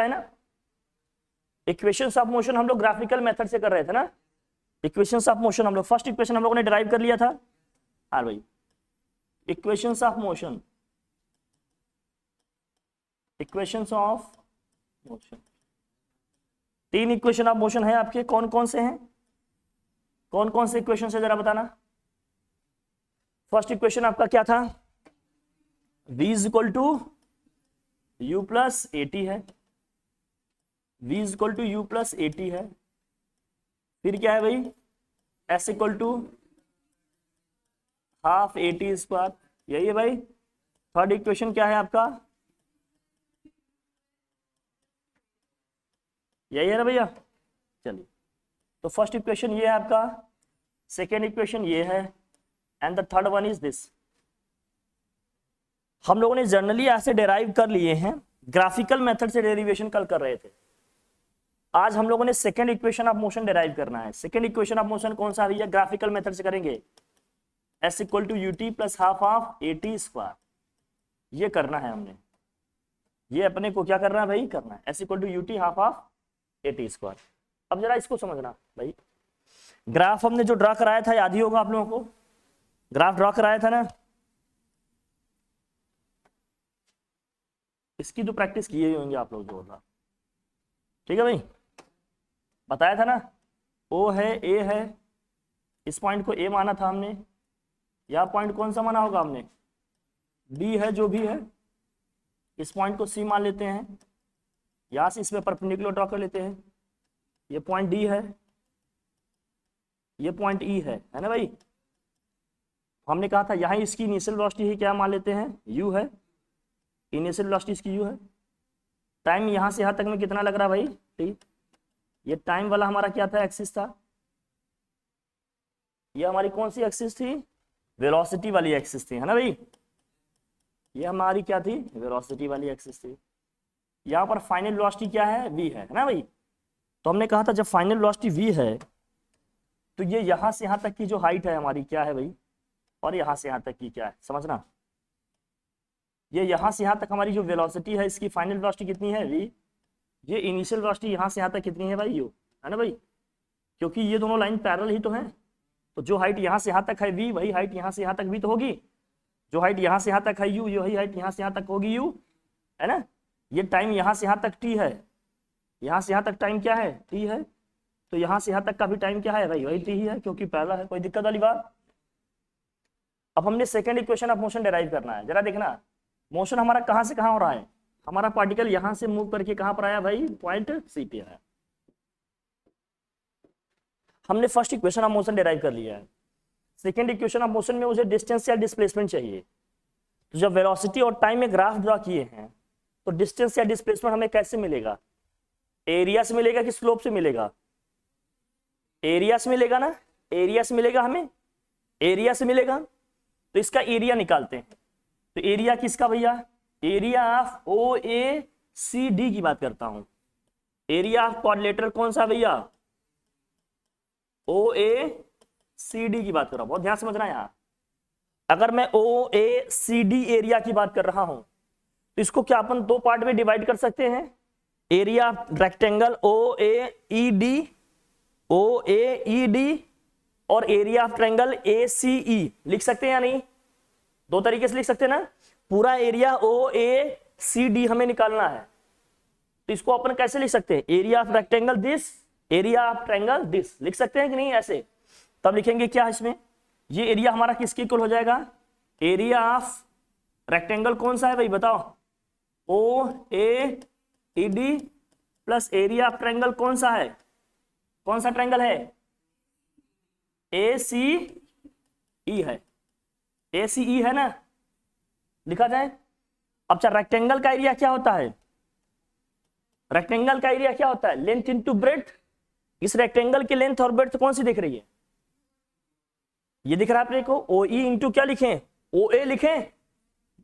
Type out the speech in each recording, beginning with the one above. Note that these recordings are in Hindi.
है ना। इक्वेशंस ऑफ मोशन हम लोग ग्राफिकल मेथड से कर रहे थे ना। इक्वेशंस ऑफ मोशन हम लोग फर्स्ट इक्वेशन हम लोगों ने डिराइव कर लिया था। हाँ भाई, equations of motion, equations of motion, 3 equation of motion है आपके। कौन कौन से हैं, कौन कौन से इक्वेशन है जरा बताना। फर्स्ट इक्वेशन आपका क्या था, v is equal to u plus a t है, v is equal to u plus a t है। फिर क्या है भाई, s equal to half a t square, यही है भाई। थर्ड इक्वेशन क्या है आपका, यही है ना भैया। चलिए, तो फर्स्ट इक्वेशन ये है आपका, सेकेंड इक्वेशन ये है, and the third one is this. हम लोगों ने जनरली ऐसे डेराइव कर लिए हैं, ग्राफिकल मेथड से डेरिवेशन कल कर रहे थे। आज हम लोगों ने second equation of motion derive करना है। सेकेंड इक्वेशन ऑफ मोशन कौन सा भैया, ग्राफिकल मेथड से करेंगे। s equal to u t plus half of a t square, ये करना है हमने। ये अपने को क्या करना है भाई, करना है s equal to u t half of a t square. अब जरा इसको समझना भाई, ग्राफ हमने जो ड्रा कराया था याद ही होगा आप लोगों को, ग्राफ ड्रा कराया था ना। इसकी तो प्रैक्टिस किए ही होंगे आप लोग जोरदार, ठीक है भाई। बताया था ना, ओ है, ए है, इस पॉइंट को ए माना था हमने। यह पॉइंट कौन सा माना होगा हमने, बी है जो भी है। इस पॉइंट को सी मान लेते हैं, यहां से इसमें परपेंडिकुलर ड्रॉ कर लेते हैं। ये पॉइंट डी है, ये पॉइंट ई है ना भाई। हमने कहा था यहाँ इसकी इनिशियल वेलोसिटी ही क्या मान लेते हैं, यू है। इनिशियल वेलोसिटी इसकी यू है। टाइम यहाँ से यहाँ तक में कितना लग रहा है भाई, टी। ये टाइम वाला हमारा क्या था, एक्सिस था। ये हमारी कौन सी एक्सिस थी, वेलोसिटी वाली एक्सिस थी, है ना भाई। ये हमारी क्या थी, वेलोसिटी वाली एक्सिस थी। यहाँ पर फाइनल वेलोसिटी क्या है, v है ना भाई। तो हमने कहा था जब फाइनल वेलोसिटी v है तो ये यहाँ से यहाँ तक की जो हाइट है हमारी क्या है भाई, और यहाँ से यहाँ तक की क्या है, समझना। ये यहाँ से यहाँ तक हमारी जो वेलोसिटी है, इसकी फाइनल वेलोसिटी कितनी है, v। ये इनिशियल वेलोसिटी यहाँ से यहाँ तक कितनी है भाई, u, है ना भाई। क्योंकि ये दोनों लाइन पैरेलल ही तो हैं, तो जो हाइट यहाँ से यहाँ तक है v, वही हाइट यहाँ से यहाँ तक भी तो होगी। जो हाइट यहाँ से यहाँ तक है u, वही हाइट यहाँ से यहाँ तक होगी u, है ना। ये टाइम यहाँ से यहाँ तक t है, यहाँ से यहाँ तक टाइम क्या है, t है। तो यहाँ से यहाँ तक का भी टाइम क्या है भाई, वही t ही है, क्योंकि पहला है। कोई दिक्कत वाली बात। अब हमने second equation of motion derive करना है। जरा देखना, मोशन हमारा कहाँ से कहाँ हो रहा है। हमारा पार्टिकल यहाँ से मूव करके कहाँ पर आया भाई, पॉइंट सी पे आया। हमने first equation of motion derive कर लिया है। सेकेंड इक्वेशन ऑफ मोशन में मुझे डिस्टेंस या डिस्प्लेसमेंट चाहिए। तो जब वेलोसिटी और टाइम में ग्राफ ड्रॉ किए हैं, तो डिस्टेंस या डिस्प्लेसमेंट हमें कैसे मिलेगा, एरिया से मिलेगा कि स्लोप से मिलेगा, एरिया से मिलेगा ना, एरिया से मिलेगा, हमें एरिया से मिलेगा। तो इसका एरिया निकालते हैं। तो एरिया किसका भैया, area of O A C D की बात करता हूं। एरिया ऑफ क्वाड्रिलेटरल कौन सा भैया, ओ ए सी डी की बात कर रहा हूं। बहुत ध्यान समझना यहां, अगर मैं ओ ए सी डी एरिया की बात कर रहा हूं तो इसको क्या अपन दो पार्ट में डिवाइड कर सकते हैं। Area of rectangle O A E D, O A E D, और area of triangle A C E लिख सकते हैं या नहीं, दो तरीके से लिख सकते हैं ना। पूरा area O A C D हमें निकालना है, तो इसको अपन कैसे लिख सकते हैं, area of rectangle this, area of triangle this, लिख सकते हैं कि नहीं ऐसे। तब लिखेंगे क्या इसमें, ये एरिया हमारा किसके इक्वल हो जाएगा, एरिया ऑफ रेक्टेंगल कौन सा है भाई बताओ, O A E D, plus area of triangle कौन सा है, कौन सा ट्रायंगल है, ए सी ई है, ए सी ई है ना, लिखा जाए। अब अच्छा, रेक्टेंगल का एरिया क्या होता है, रेक्टेंगल का एरिया क्या होता है, लेंथ इनटू ब्रेड्थ। इस रेक्टेंगल की लेंथ और ब्रेड्थ कौन सी दिख रही है, ये दिख रहा है अपने को। ओ ई इंटू क्या लिखें, ओ ए लिखें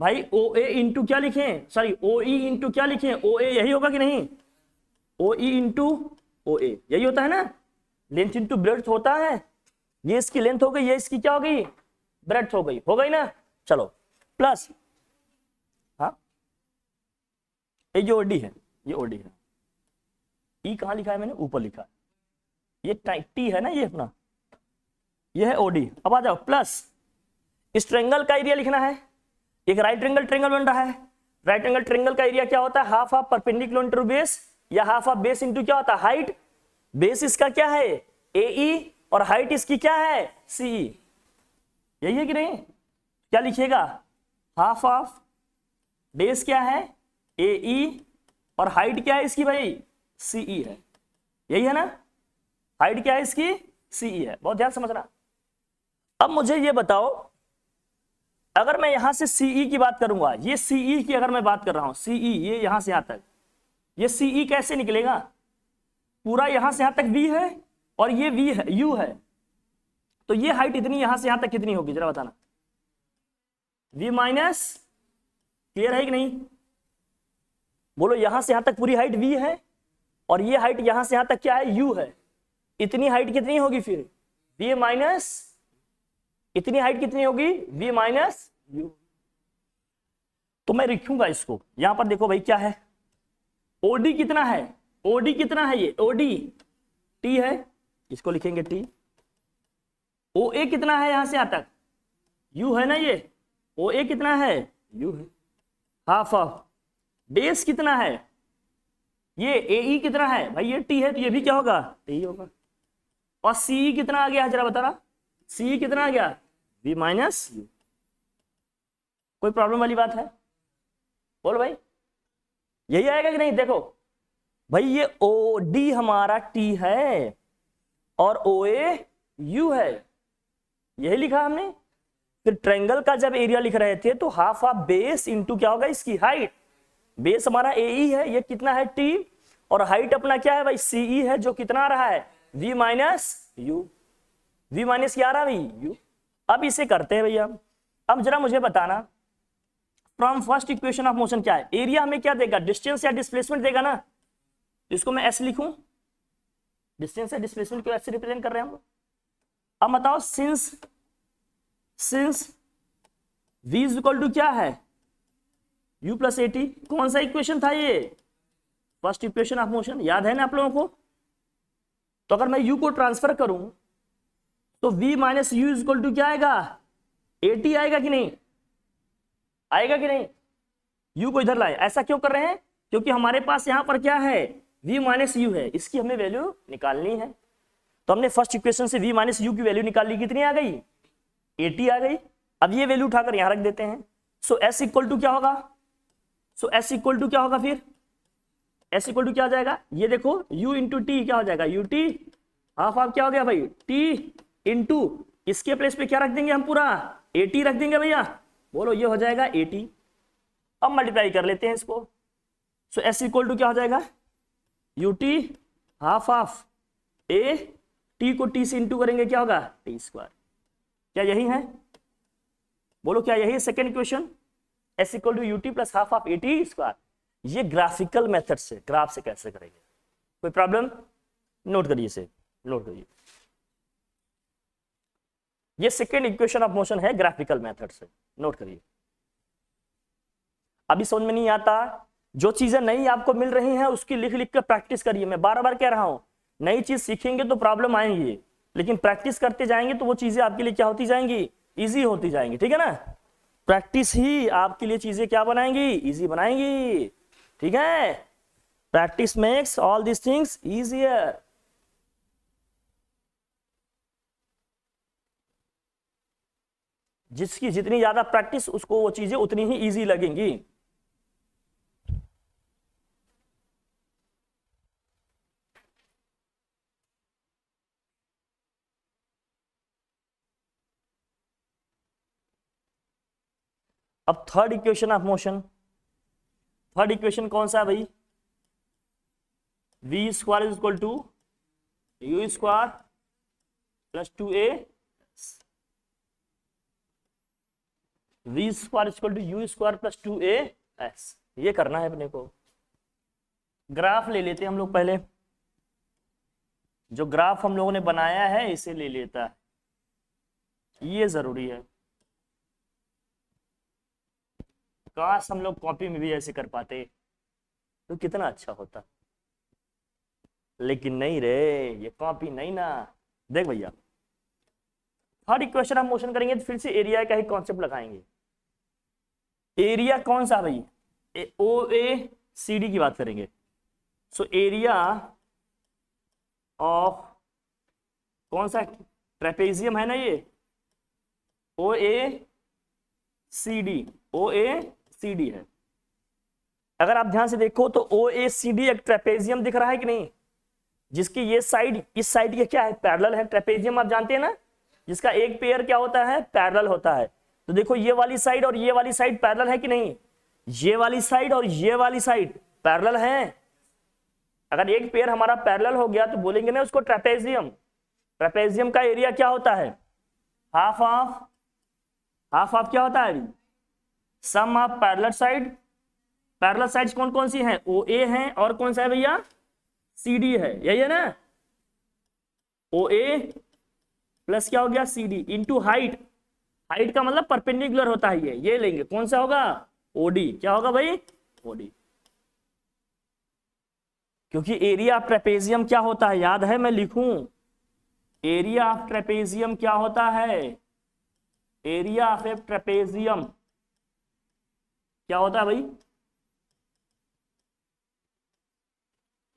भाई, ओ ए इंटू क्या लिखें, सॉरी ओ ई इंटू क्या लिखें, ओ ए, यही होगा कि नहीं, ओ ई इंटू ओ ए, यही होता है ना। लेंथ इंटू ब्रेड्थ होता है, ये इसकी लेंथ हो गई, ये इसकी क्या हो गई, ब्रेड्थ हो गई ना। चलो प्लस, हाँ ये जो ओडी है, ये ओडी है, ई कहाँ लिखा है मैंने, ऊपर लिखा है, ये टी है ना ये अपना, ये है ओडी। अब आ जाओ प्लस इस ट्रेंगल का एरिया लिखना है, एक राइट एंगल ट्रेंगल बन रहा है, राइट एंगल ट्रेंगल का एरिया क्या होता है, half of perpendicular to base या हाफ ऑफ बेस इंटू क्या होता है हाइट, बेस इसका क्या है AE और हाइट इसकी क्या है CE, यही है कि नहीं, क्या लिखिएगा हाफ ऑफ बेस क्या है AE और हाइट क्या है इसकी भाई CE है, यही है ना, हाइट क्या है इसकी CE है, बहुत ध्यान समझना। अब मुझे ये बताओ अगर मैं यहां से CE की बात करूंगा, ये CE की अगर मैं बात कर रहा हूं CE, ये यहां से यहां तक, ये CE कैसे निकलेगा, पूरा यहां से यहां तक V है और ये V है U है, तो ये हाइट इतनी यहां से यहां तक कितनी होगी जरा बताना, V माइनस, क्लियर है कि नहीं, बोलो यहां से यहां तक पूरी हाइट V है और ये हाइट यहां से यहां तक क्या है U है, इतनी हाइट कितनी होगी फिर V माइनस, इतनी हाइट कितनी होगी V माइनस U। तो मैं लिखूंगा इसको यहां पर, देखो भाई क्या है OD कितना है, OD कितना है, ये OD T है, इसको लिखेंगे T, OA कितना है यहां से यहां तक U है ना, ये OA कितना है U है, हाफ ऑफ बेस कितना है ये AE कितना है भाई ये T है, तो ये भी क्या होगा T होगा, और CE कितना आ गया जरा बता रहा, CE कितना आ गया V माइनस U, कोई प्रॉब्लम वाली बात है, बोलो भाई यही आएगा कि नहीं, देखो भाई ये OD हमारा T है और OA U है, यही लिखा हमने, फिर ट्रायंगल का जब एरिया लिख रहे थे तो हाफ ऑफ बेस इंटू क्या होगा इसकी हाइट, बेस हमारा AE है, ये कितना है T और हाइट अपना क्या है भाई CE है, जो कितना आ रहा है V minus U, V minus क्या आ रहा है भाई U। अब इसे करते हैं भैया, अब जरा मुझे बताना from first equation of motion क्या है, एरिया हमें क्या देगा डिस्टेंस या डिस्प्लेसमेंट देगा ना, इसको मैं S लिखूं, डिस्टेंस या डिस्प्लेसमेंट को ऐसे रिप्रेजेंट कर रहे हैं हम लोग। अब बताओ since V is equal to क्या है U प्लस AT, कौन सा इक्वेशन था ये फर्स्ट इक्वेशन ऑफ मोशन, याद है ना आप लोगों को, तो अगर मैं U को ट्रांसफर करूं तो V minus U is equal to क्या आएगा AT आएगा कि नहीं, आएगा कि नहीं, U को इधर लाए, ऐसा क्यों कर रहे हैं क्योंकि हमारे पास यहां पर क्या है V माइनस U है, इसकी हमें वैल्यू निकालनी है, तो हमने फर्स्ट इक्वेशन से V माइनस U की वैल्यू निकाल ली, कितनी आ गई AT आ गई, अब ये वैल्यू उठाकर यहां रख देते हैं, सो S इक्वल टू क्या होगा, सो S इक्वल टू क्या होगा फिर S इक्वल टू क्या आ जाएगा, ये देखो U इंटू टी क्या हो जाएगा UT, हाफ ऑफ क्या हो गया भाई T इंटू इसके प्लेस पे क्या रख देंगे हम पूरा AT रख देंगे भैया, बोलो ये हो जाएगा AT। अब मल्टीप्लाई कर लेते हैं इसको, सो S इक्वल टू क्या हो जाएगा UT half of A, T को T से इंटू करेंगे क्या होगा T स्क्वायर, क्या यही है, बोलो क्या यही है second equation, S equal to UT plus half of AT square, ये ग्राफिकल मेथड से ग्राफ से कैसे करेंगे, कोई प्रॉब्लम, नोट करिए इसे, नोट करिए, ये सेकेंड इक्वेशन ऑफ मोशन है ग्राफिकल मेथड से, नोट करिए। अभी समझ में नहीं आता, जो चीजें नई आपको मिल रही हैं उसकी लिख लिख कर प्रैक्टिस करिए, मैं बार बार कह रहा हूं नई चीज सीखेंगे तो प्रॉब्लम आएंगी, लेकिन प्रैक्टिस करते जाएंगे तो वो चीजें आपके लिए क्या होती जाएंगी इजी होती जाएंगी, ठीक है ना, प्रैक्टिस ही आपके लिए चीजें क्या बनाएंगी इजी बनाएंगी, ठीक है, practice makes all this things easier. जिसकी जितनी ज्यादा प्रैक्टिस उसको वो चीजें उतनी ही इजी लगेंगी। अब third equation of motion, third equation कौन सा है भाई, V square is equal to U square plus 2A, V square is equal to U square plus 2AS, ये करना है अपने को। ग्राफ ले लेते हैं हम लोग पहले, जो ग्राफ हम लोगों ने बनाया है इसे ले लेता है, ये जरूरी है, काश हम लोग कॉपी में भी ऐसे कर पाते तो कितना अच्छा होता। लेकिन नहीं रे, ये कॉपी नहीं ना। देख भैया, थर्ड इक्वेशन हम मोशन करेंगे तो फिर से एरिया का ही कॉन्सेप्ट लगाएंगे। एरिया कौन सा भाई, ओ ए सी डी की बात करेंगे। सो एरिया ऑफ कौन सा ट्रेपेजियम है ना ये, ओ A C D, O A C D है। अगर आप ध्यान से देखो तो ओ ए सी डी एक ट्रेपेजियम दिख रहा है कि नहीं, जिसकी ये साइड इस साइड के क्या है, पैरेलल है। ट्रेपेजियम आप जानते हैं ना, जिसका एक पेयर क्या होता है, पैरेलल होता है। तो देखो ये वाली साइड और ये वाली साइड पैरेलल है कि नहीं, ये वाली साइड और ये वाली साइड पैरेलल है। अगर एक पेयर हमारा पैरेलल हो गया तो बोलेंगे ना उसको ट्रेपेजियम। ट्रेपेजियम का एरिया क्या होता है, हाफ ऑफ क्या होता है, sum of parallel side. Parallel sides कौन कौन सी हैं, ओ ए है और कौन सा है भैया, सी डी है, यही है ना। ओ ए प्लस क्या हो गया, C D into height. Height का मतलब परपेंडिकुलर होता है ये लेंगे, कौन सा होगा, ओडी। क्या होगा भाई, ओडी। क्योंकि एरिया ऑफ ट्रेपेजियम क्या होता है, याद है मैं लिखूं, एरिया ऑफ ट्रेपेजियम क्या होता है, एरिया ऑफ ए ट्रेपेजियम क्या होता है भाई,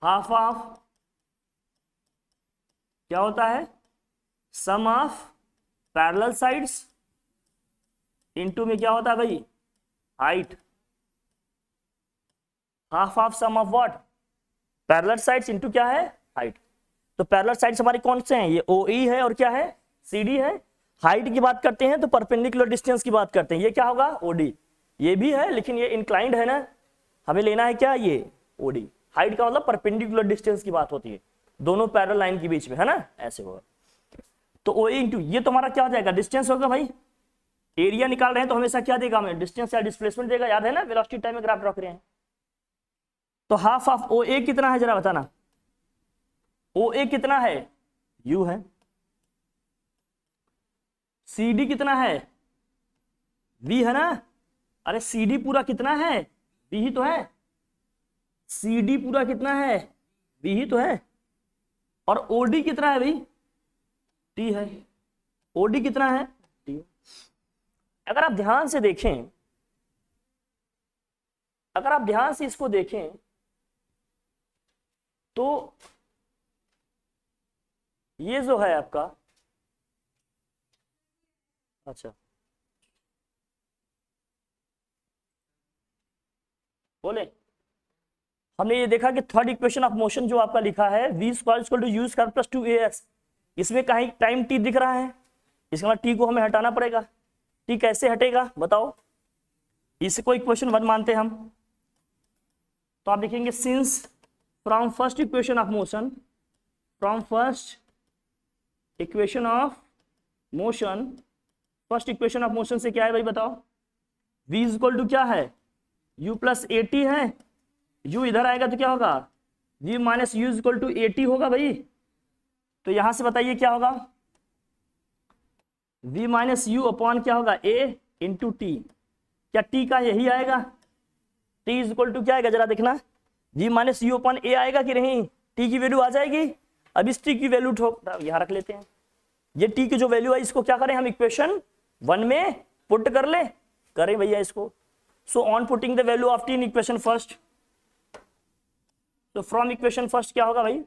हाफ ऑफ क्या होता है, sum of parallel sides into में क्या होता है भाई, height. Half of sum of what, parallel sides into क्या है, हाइट। तो पैरेलल साइड्स हमारे कौन से हैं, ये ओ ई है और क्या है, सी डी है। हाइट की बात करते हैं तो परपेंडिकुलर डिस्टेंस की बात करते हैं, ये क्या होगा, ओडी। ये भी है लेकिन ये इंक्लाइंड है ना, हमें लेना है क्या, ये ओडी। हाइट का मतलब परपेंडिकुलर डिस्टेंस की बात होती है, दोनों पैरेलल लाइन के बीच में, है ना, ऐसे होगा। तो ओ इंटू ये तुम्हारा क्या हो जाएगा, डिस्टेंस होगा भाई। एरिया निकाल रहे हैं तो हमेशा क्या देगा हमें, डिस्टेंस या डिस्प्लेसमेंट देगा, याद है ना, वेलोसिटी टाइम में ग्राफ ड्रॉ कर रहे हैं। तो हाफ ऑफ ओ ए कितना है जरा बताना, ओ ए कितना है, यू है। सी डी कितना है, वी है ना। अरे सी डी पूरा कितना है, वी ही तो है। सी डी पूरा कितना है, वी ही तो है। और ओडी कितना है भाई, टी है। ओडी कितना है, टी। अगर आप ध्यान से देखें, अगर आप ध्यान से इसको देखें तो ये जो है आपका, अच्छा बोले, हमने ये देखा कि थर्ड इक्वेशन ऑफ मोशन जो आपका लिखा है v square equal to u square plus 2as, इसमें कहीं टाइम t दिख रहा है, इसका मतलब t को हमें हटाना पड़ेगा। t कैसे हटेगा बताओ, इसको इक्वेशन 1 मानते हैं हम। तो आप देखेंगे since from first equation of motion, from first equation of motion, first equation of motion से क्या है भाई बताओ, v इक्वल टू क्या है, u प्लस ए टी है। u इधर आएगा तो क्या होगा, v minus u equal to a t होगा भाई। तो यहां से बताइए क्या होगा, v माइनस यू अपॉन क्या होगा, a इंटू टी। क्या t का यही आएगा, t इज इक्वल टू क्या आएगा जरा देखना, v minus you upon a आएगा कि नहीं, t की वैल्यू आ जाएगी। अब इस t की वैल्यू यहां रख लेते हैं, ये t की जो वैल्यू है इसको क्या करें हम, इक्वेशन 1 में पुट कर ले, करें भैया इसको। So on putting the value of T in equation first, तो फ्रॉम इक्वेशन फर्स्ट क्या होगा भाई,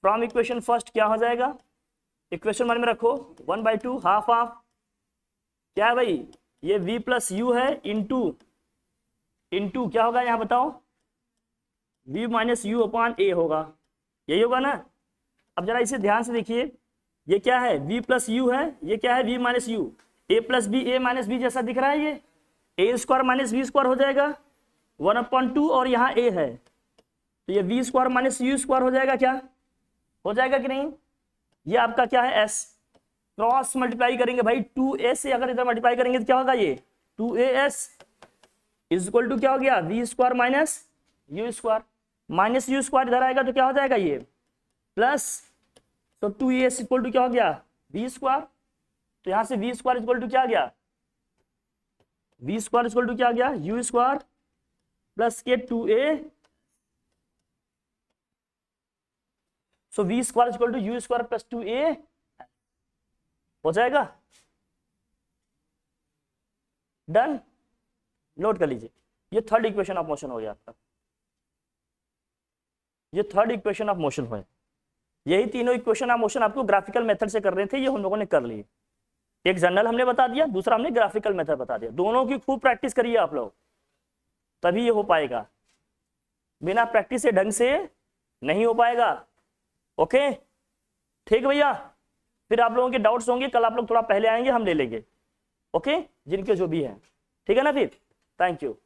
फ्रॉम इक्वेशन फर्स्ट क्या हो जाएगा, इक्वेशन 1 में रखो 1/2 हाफ ऑफ क्या है भाई, ये v प्लस यू है इंटू क्या होगा यहाँ बताओ, v माइनस यू अपॉन ए होगा, यही होगा ना। अब जरा इसे ध्यान से देखिए, ये क्या है, v प्लस यू है, ये क्या है v minus u, a plus b, a minus b जैसा दिख रहा है, ये a square minus b square हो जाएगा 1/2 और यहाँ a है, तो ये v square minus you square हो जाएगा, क्या हो जाएगा कि नहीं। ये आपका क्या है s, क्रॉस मल्टीप्लाई करेंगे भाई 2a से, अगर इधर मल्टीप्लाई करेंगे तो क्या होगा, ये 2as इज इक्वल टू क्या हो गया, v square minus you square, minus you square इधर आएगा तो क्या हो जाएगा ये प्लस, तो 2as इक्वल टू क्या हो गया, v स्क्वायर। तो यहां से v स्क्वायर इक्वल टू क्या आ गया, v स्क्वायर इक्वल टू क्या आ गया, u स्क्वायर प्लस के 2a so v square equal to u square plus 2a हो जाएगा। डन, नोट कर लीजिए, ये थर्ड इक्वेशन ऑफ मोशन हो गया आपका, ये थर्ड इक्वेशन ऑफ मोशन है। यही तीनों इक्वेशन ऑफ मोशन आपको ग्राफिकल मेथड से कर रहे थे, ये हम लोगों ने कर लिए। एक जनरल हमने बता दिया, दूसरा हमने ग्राफिकल मेथड बता दिया। दोनों की खूब प्रैक्टिस करिए आप लोग, तभी ये हो पाएगा, बिना प्रैक्टिस से ढंग से नहीं हो पाएगा। ओके ठीक भैया, फिर आप लोगों के डाउट्स होंगे, कल आप लोग थोड़ा पहले आएंगे, हम ले लेंगे। ओके जिनके जो भी हैं, ठीक है ना फिर, थैंक यू।